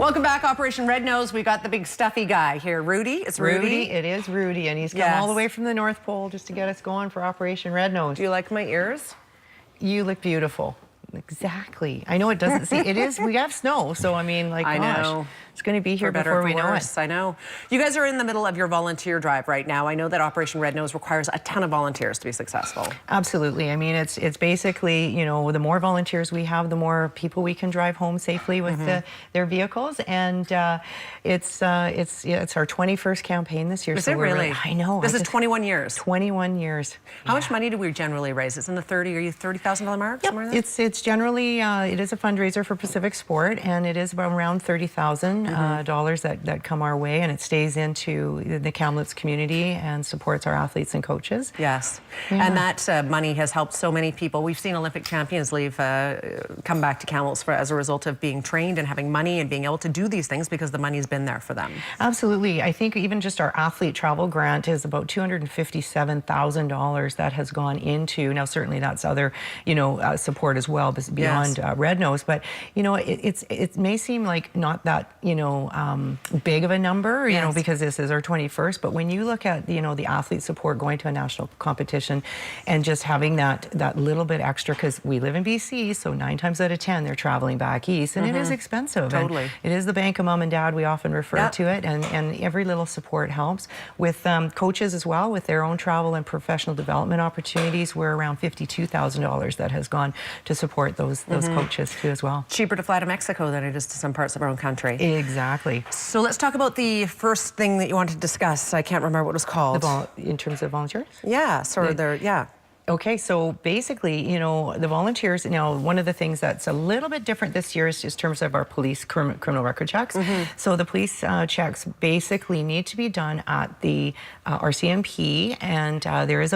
Welcome back, Operation Red Nose. We got the big stuffy guy here. Rudy, it's Rudy. It is Rudy, and he's come all the way from the North Pole just to get us going for Operation Red Nose. Do you like my ears? You look beautiful. Exactly. I know it doesn't see. It is. We have snow, so I mean, like, I know. It's going to be here before we know it. I know. You guys are in the middle of your volunteer drive right now. I know that Operation Red Nose requires a ton of volunteers to be successful. Absolutely. I mean, it's basically, you know, the more volunteers we have, the more people we can drive home safely with their vehicles, and it's our 21st campaign this year. Is it really? I know. This is 21 years. 21 years. How much money do we generally raise? It's in the $30,000 mark. Yep. Like It's generally it is a fundraiser for Pacificsport, and it is around $30,000 that come our way, and it stays into the Kamloops community and supports our athletes and coaches. Yes, and that money has helped so many people. We've seen Olympic champions come back to Kamloops as a result of being trained and having money and being able to do these things because the money's been there for them. Absolutely. I think even just our athlete travel grant is about $257,000 that has gone into. Now, certainly that's other, support as well beyond Red Nose, but it may seem like not that big of a number, because this is our 21st. But when you look at the athlete support going to a national competition and just having that little bit extra, because we live in BC, so 9 times out of 10 they're traveling back east, and it is expensive. Totally, and it is the bank of mom and dad. We often refer to it, and every little support helps. With coaches as well, with their own travel and professional development opportunities, we're around $52,000 that has gone to support those coaches too as well. Cheaper to fly to Mexico than it is to some parts of our own country. Exactly. So let's talk about the first thing that you wanted to discuss. I can't remember what it was called. In terms of volunteers? Yeah, Okay, so basically, the volunteers, one of the things that's a little bit different this year is just in terms of our police criminal record checks. So the police checks basically need to be done at the RCMP, and there is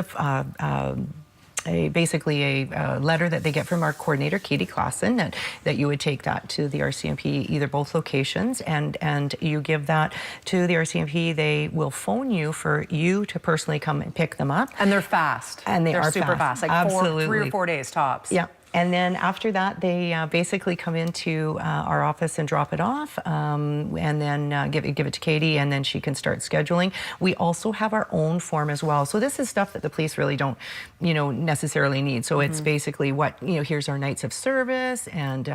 basically a letter that they get from our coordinator, Katie Klassen, that you would take that to the RCMP, either both locations, and you give that to the RCMP. They will phone you for you to personally come and pick them up. And they're fast. And they're super fast, like Absolutely. 3 or 4 days tops. Yeah. And then after that, they basically come into our office and drop it off, and then give it to Katie, and then she can start scheduling. We also have our own form as well. So this is stuff that the police really don't, necessarily need. So it's basically what, here's our nights of service, and,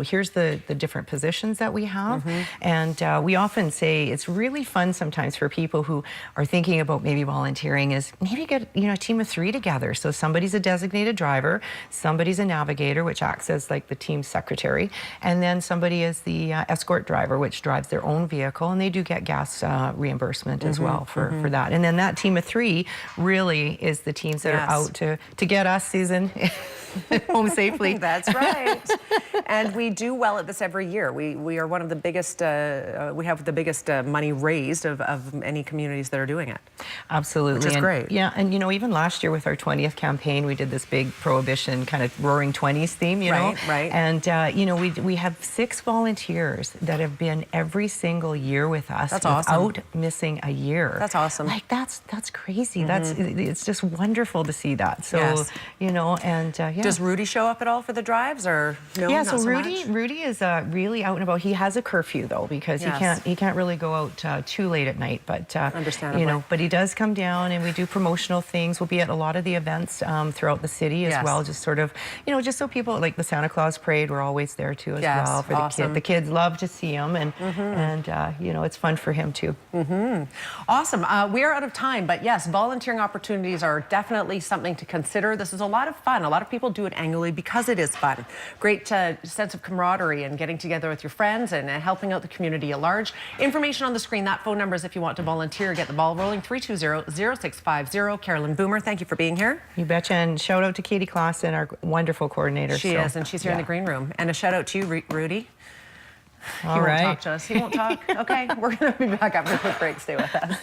here's the different positions that we have. And we often say it's really fun sometimes for people who are thinking about maybe volunteering is maybe get, a team of 3 together. So somebody's a designated driver, somebody's a navigator, which acts as like the team secretary, and then somebody is the escort driver, which drives their own vehicle, and they do get gas reimbursement as well for that. And then that team of 3 really is the teams that are out to get us, Susan, home safely. That's right. And we do well at this every year. We are one of the biggest, we have the biggest money raised of any communities that are doing it. Absolutely. Which is great. Yeah, and even last year with our 20th campaign, we did this big Prohibition kind of Roaring 20s theme, Right. And, we have 6 volunteers that have been every single year with us. That's awesome. Without missing a year. That's awesome. Like, that's crazy. It's just wonderful to see that. So, Does Rudy show up at all for the drives, or no? Yeah, not so much? Rudy is really out and about. He has a curfew though, because he can't really go out too late at night. But understandably, but he does come down, and we do promotional things. We'll be at a lot of the events throughout the city as well. Just sort of, just so people like the Santa Claus parade, we're always there too as well for the kids. The kids love to see him, and it's fun for him too. Awesome. We are out of time, but yes, volunteering opportunities are definitely something to consider. This is a lot of fun. A lot of people do it annually because it is fun. Great sense of camaraderie and getting together with your friends and helping out the community at large. Information on the screen. That phone number is if you want to volunteer. Get the ball rolling. 320-0650. Carolyn Boomer, thank you for being here. You betcha. And shout out to Katie Klassen, our wonderful coordinator. She is, and she's here in the green room. And a shout out to you, Rudy. All he right. won't talk to us. He won't talk. Okay, we're going to be back after a quick break. Stay with us.